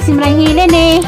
si Maranghilen eh.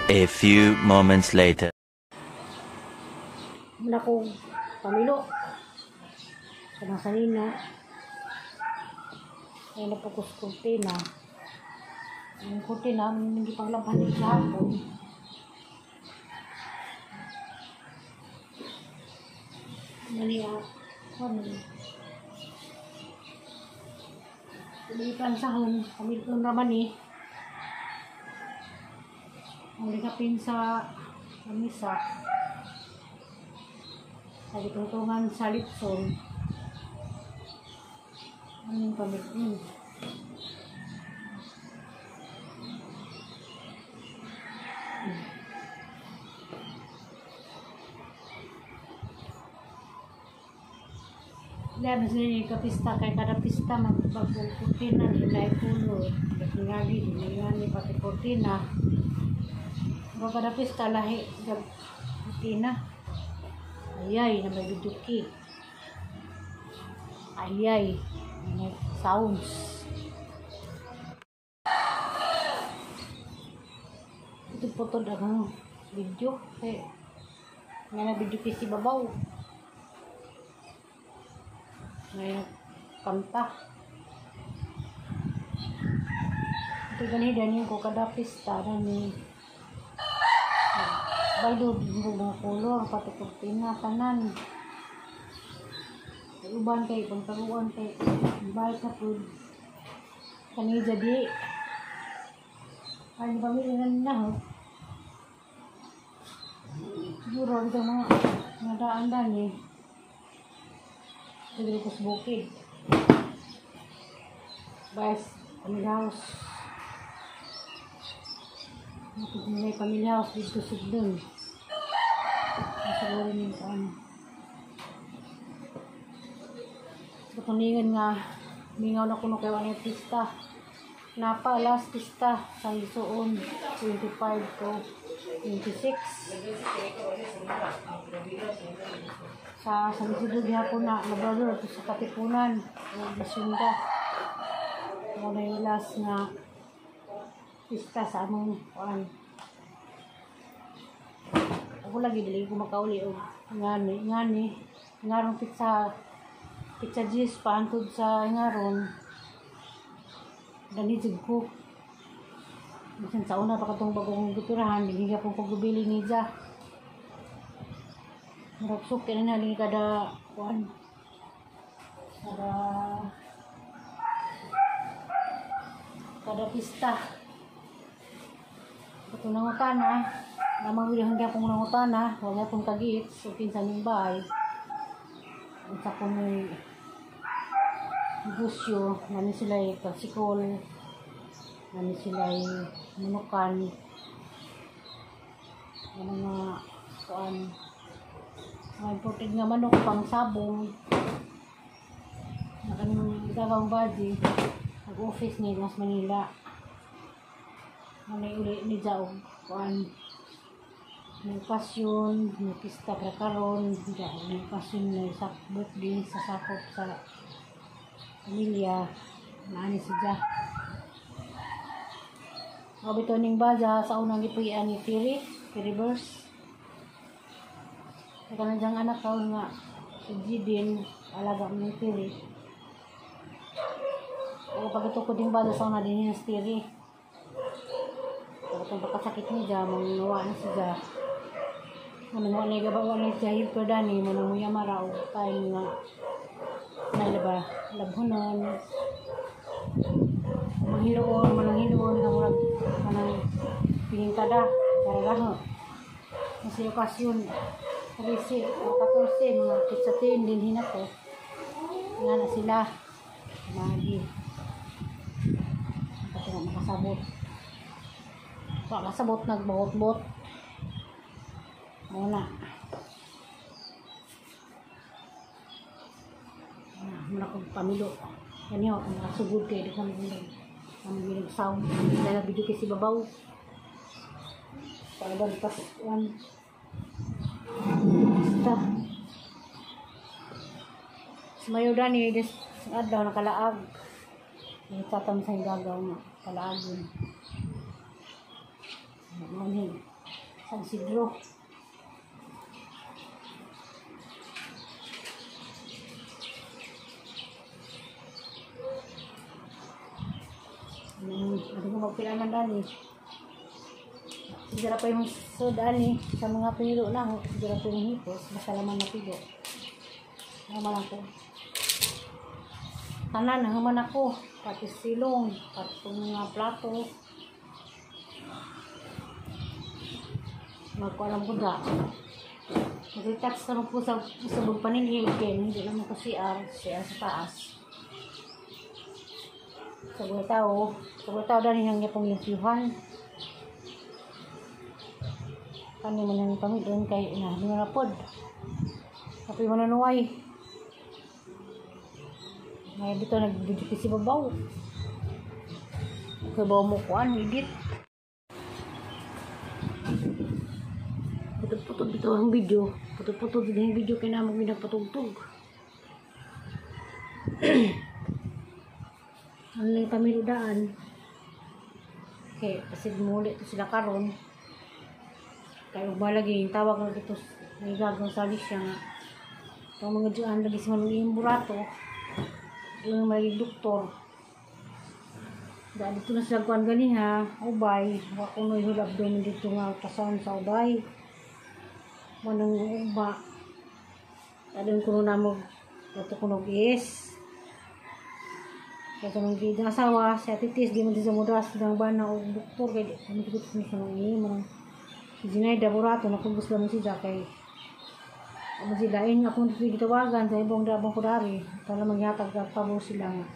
A few moments later. Wala kong pamilo. Sa salina. Ay napukos kurtina. Yung kurtina, hindi pang lampanin sa hapon. Maliya. Ano? Pilipan sahon. Pamilong naman eh. Ang likapin sa misa. Sa litungan sa Lipson. Anong pamilong? Labi sini kapista kay kada pista magbagong kurtina nilay pulo. Nagingagi dinilani pati kurtina. Kung kada pista lahi gab kurtina. Ayay na may biduki. Ayay may sounds. Ito po ito ang video kay nga na video si babaw. Ngayon, kanta. Ito ganyan ko kada pista na ni Baido mga kulong, pati kurtina, kanan. Uban kay, pangtaruan kay, balik na po. Kani jadi. Ay, pamilya na ho. Siguro, ito mga nadaan-daan eh. Dito ko sa bukid. Guys, pamilya house. May pamilya house dito sa doon. Siguro yung ano. Tuningan nga, mingaw na kuno kayo ang pista. Napa, last pista, sa Lisuon, 25 to 26. Sa Lisuon hapon na, Labrador, ito sa Katipunan, Bisunda. Wala yung last na pista sa among kuan. Ako lagi dili ko makauli og ngani ngarong pizza G's paantod sa ngaron. Dani jud ko. Bisan sa una pa katong bagong gupirahan, dili ka pong pagbili ni Ja. Maragsok kaya na lagi kada kuan. Kada pista. Ito nangutana, namang wilihang kaya pong nangutana, huwag nga pong kagit, so pinsan yung bahay. At sa kung may negosyo, nani sila yung kasikol, nani sila yung manukan, yung mga kuan, mga imported nga manok, pang sabong, na kanong gagawang body, nag-office ni Mas Manila. Manay uli ni Jaog kuan may okasyon, may pista para karon, may okasyon may birthday sa sakop sa pamilya, naani siya. Ako bito ning baza sa unang gipuyan ni Reverse. Saka na diyang anak ko nga, si Jidin, alaga mo ng Tiri. Ako pag ito ko din baza sa una din yung Tiri. Kaya itong pagkasakit niya, mangunawa na siya. Manungawa na gabawa na siya, hilko dani, manunguya maraw, tayo nga, nailaba, labhunon, mananghiloon, manang piningkada, kararaho. Kasi okasyon, 13, 14, mga kitsatin din hinap ko. Nga na sila, lagi. Kasi nga makasabot. Makasabot, nagbot-bot. Muna. Muna kong pamilo. Yan yun, nakasugod kayo. Di kami bilang sound. Dahil nabidyo kayo si Babaw. Pagdang pas yan. Basta. Sumayo dani,adaw nakalaag. Nagtatam sa gagaw na kalaagon. Manin, San Isidro. Hindi ko magpilaman dani. Sigara pa yung dani sa mga pilo lang. Sigara pa yung hipos. Basta laman na pilo. Naman ako. Tanan, naman ako. Pati silong. Pati mga plato. Magkualam ko da. Mag-retouch naman po sa sabog paninhil. Hindi naman ko CR sa taas. Sabog tao dahil niyang niya pong yusyuhan. Kani man yung pamilyon kay hinarapod. Tapi mananuway. Ngayon dito nagbudyo si Babaw. Kaya bawa mo kuan, higit. Putod-putod dito ang video. Putod-putod dito ang video kaya naman minapatugtog. Ano lang yung pamiludaan. Okay, kasi muli ito sila karon. Kaya malagi yung tawag na ito. May gagawang salis siya nga. Ito mga diyan lagi sa mga yung burato. Yung may doktor. Dahil dito na sila kuhan ganiha. Ubay. Ako na yung abdomen dito nga. Tasan sa ubay. Manang uba. Dahil ko na mo. Ito ko nag-is. Kaya nang gidang asawa, si Atitis, di mo din sa mudas, ng bana o doktor, kaya di mo sa mga manang si Zinaida Burato, nakubos lang mo siya, kay ano sila, nga kung gitawagan sa ibang dabang kudari, para maghatag at pabo sila nga.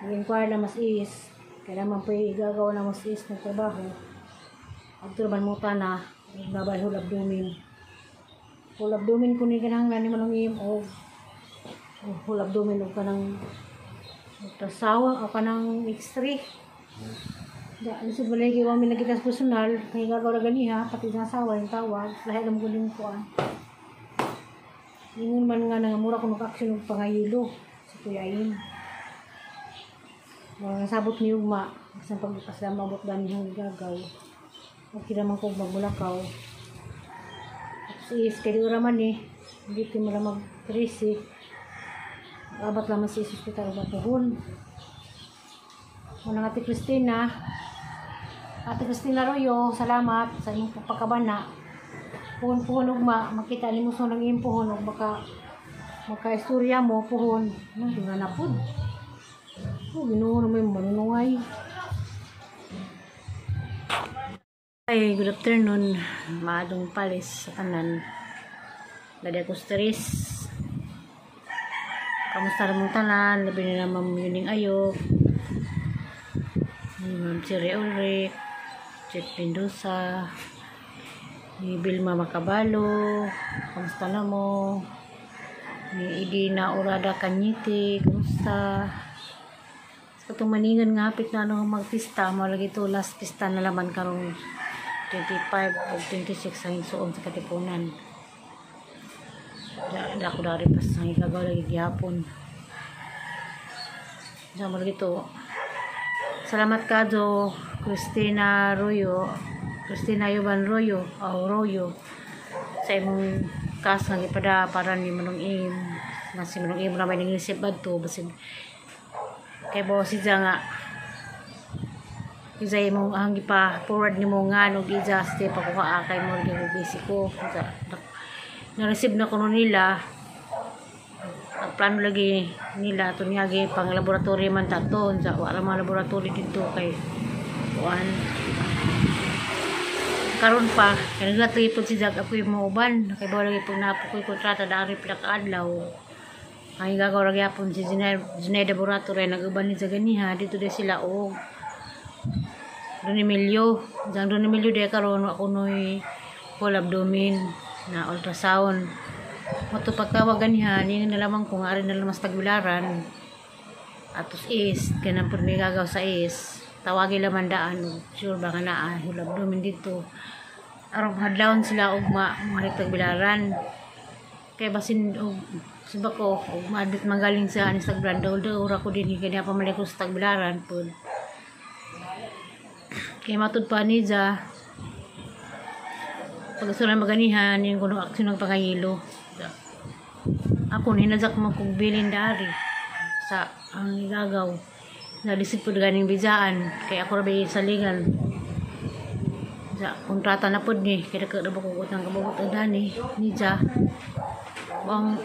Nag-inquire na mas is, kaya naman po igagawa na mas is ng trabaho. At turban mo ta na, nabay whole abdomen. Whole abdomen ko ni kanang ni manong o whole abdomen o kanang tasawa o kanang x-ray. Dahil sa balay gawa may nagitas personal, kaya gagawa na ganiha, pati nasawa yung tawag, lahat alam ko din ko Yung man nga nangamura ko mag-action ng pangayilo sa kuyain. Nasabot ni Ugma, isang pagpasama abot dami yung gagaw. Okay naman ko magbulakaw. Tapos kaya di man hindi ko mula mag-trisi. Abat naman si hospital Batuhon. Muna Ate Cristina Royo, salamat sa inyong pagkabana. Puhon ugma, makita ni mo sa nang impuhon o baka maka-istorya mo, puhon. Hindi nga na po. Ginuho na may manunungay. Ay, good afternoon. Maadong palis sa kanan. Ladi ako stress. Kamusta ramong tanan? Labi na naman yuning ayok. Ni Ma'am Cherry Ulrich. Chet Mendoza. Ni Bilma Macabalo. Kamusta na mo? Ni Idina Urada Kanyiti. Kamusta? Sa itong maningan nga hapit na magpista. Malagi ito last pista na laman karong 25 o 26 ang suong sa Katipunan. Da ako dari pas ang igagaw lagi gihapon. Sa mo gito. Salamat kadto Christina Yuban Royo sa imong kas nga gipada para ni manong im nasi manong im na may nangisip adto basig kay bo si nga Izay mong ang gipa forward nimo nga no gi-adjust pa ko kay mo gi busy ko na-receive na kuno nila ang plano lagi nila to niya gi pang laboratory man taton sa wala mga laboratory dito kay kuan karon pa kay naglatipod si Jag apoy mo uban kay ba lagi pag napo ko'y kontrata dari pila ka adlaw ay gagaw ra gyapon si Junay Laboratory nag-uban ni sa ganiha dito de sila og Don Emilio de karon ako noy full abdomen na ultrasound. Mato pagtawagan niya, ni nalaman ko nga rin nalamas tagbilaran. Atos is, ganang po may gagaw sa is. Tawagin laman daan, sure ba nga na full abdomen dito. Arong hadlawon sila og mahalit tagbilaran. Kaya basin og suba ko, og maadit magaling sa anis tagbilaran. Daw ko din, kaya pamalik ko sa tagbilaran po. Kaya matud pa ni Ja pag gusto na maganihan yung kuno aksyon ng pangayilo ako hinadyak mo kong bilin dari sa ang igagaw na lisip po ganing bijaan kaya ako rabay salingan sa kontrata na po ni kaya nakadabak ko utang kabagot ang dani ni Ja ang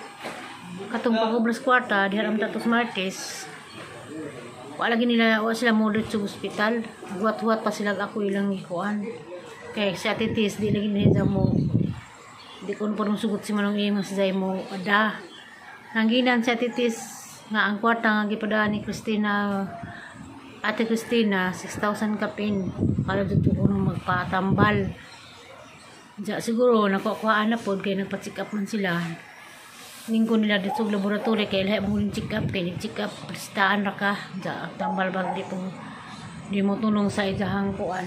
katong pag-obras kwarta diharam tatos Martes wala nila wala sila mo sa hospital huwat-huwat pa sila ako ilang ikuan kay sa titis di lagi nila mo di ko pa nung sugot si manong iyong sa mo ada nangginan sa titis nga ang kwarta nga gipada ni Ate Christina 6,000 kapin kala dito ko nung magpatambal diya siguro nakukuhaan na po kaya nagpa-check up man sila ningko nila dito sa laboratory kaya lahat mo yung check up kaya check up prestaan ra ka tambal bag di mo tulong sa ijahang kuan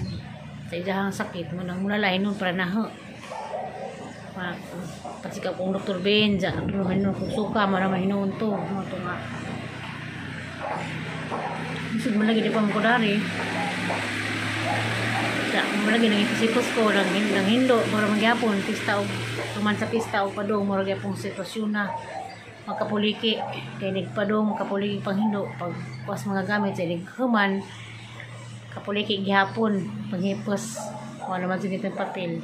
sa ijahang sakit mo nang mulalay nun para na ho pa-check up kong Dr. Ben hinon kong suka maraming hinon to ito nga isod mo lagi di pa mukudari malagi nang ipasipos ko nang hindo para magyapon pista o tuman sa pista o padong mura gyapong sitwasyon na magkapuliki kay nagpadong magkapuliki pang hindo pag pas mga gamit sa naghuman kapuliki gihapon paghipos wala naman sinit ng papel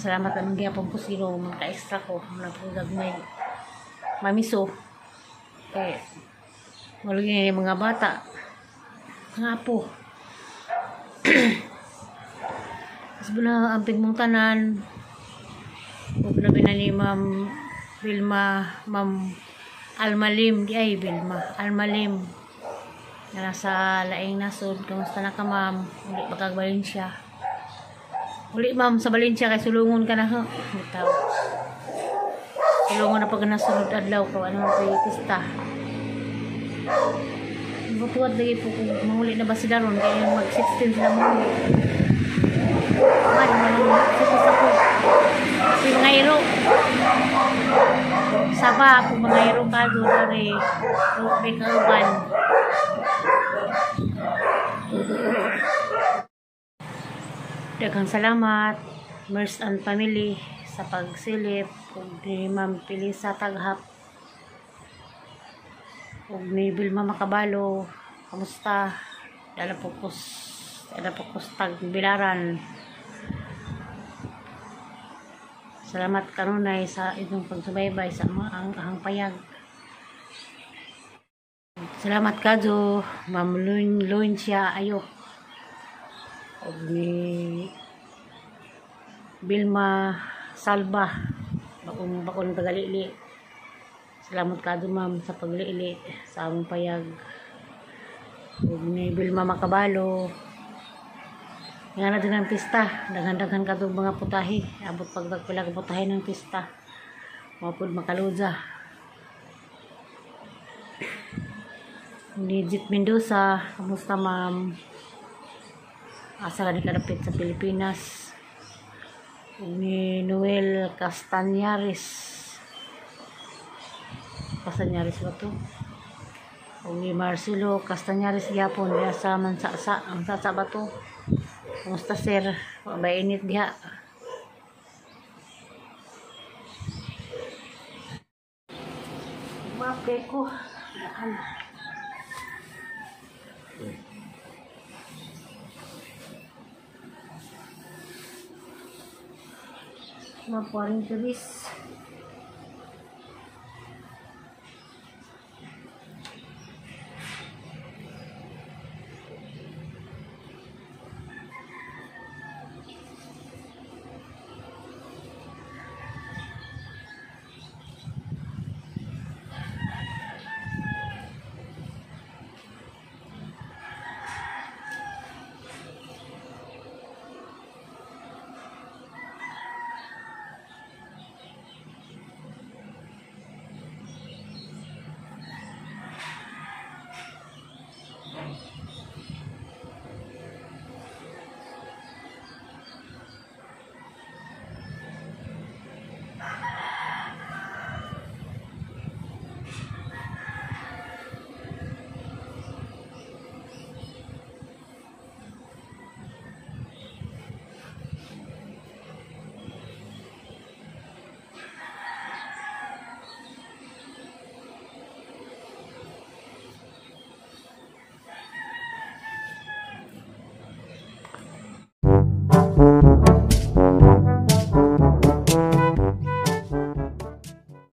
salamat naman gihapon po sino mga ka-extra ko mga pagagmay mamiso kay malagi na mga bata nga po Sabuna ang mong tanan huwag na binani Ma'am Vilma Ma'am Almalim Almalim na nasa laing nasod kamusta na ka ma'am uli bakag Valencia uli ma'am sa Valencia kay sulungon ka na ho bitaw sulungon na pag nasunod adlaw ko ano kay pista butuwad lagi po kung mahuli na ba sila ron kaya mag-16 sila mahuli sisa po si Ngairo saba po Ngairo ka doon dari may kauban daghang salamat Mers and Family sa pagsilip kung ni Ma'am Pilisa Taghap ug ni Vilma Makabalo kamusta dala pokos tagbilaran salamat kanunay sa inyong pagsubaybay sa ang ahang payag salamat kadto Ma'am Luncia Ayok ug ni Vilma Salba bakong tagalili salamat kadto ma'am sa paglili sa among payag ug ni Vilma Makabalo nga na din ang pista daghan-daghan kadto mga putahe abot pagpila ka putahe ng pista mapud makaluza ni Jit Mendoza kamusta ma'am asa ka ni kadapit sa Pilipinas. Ni Noel Castañares ba to? O ni Marcelo Castañares gyapon diha sa Mansasa. Ang sasa ba to? Kumusta sir? Mabay init diha. Mapay ko. Daan. Mga 40 bis.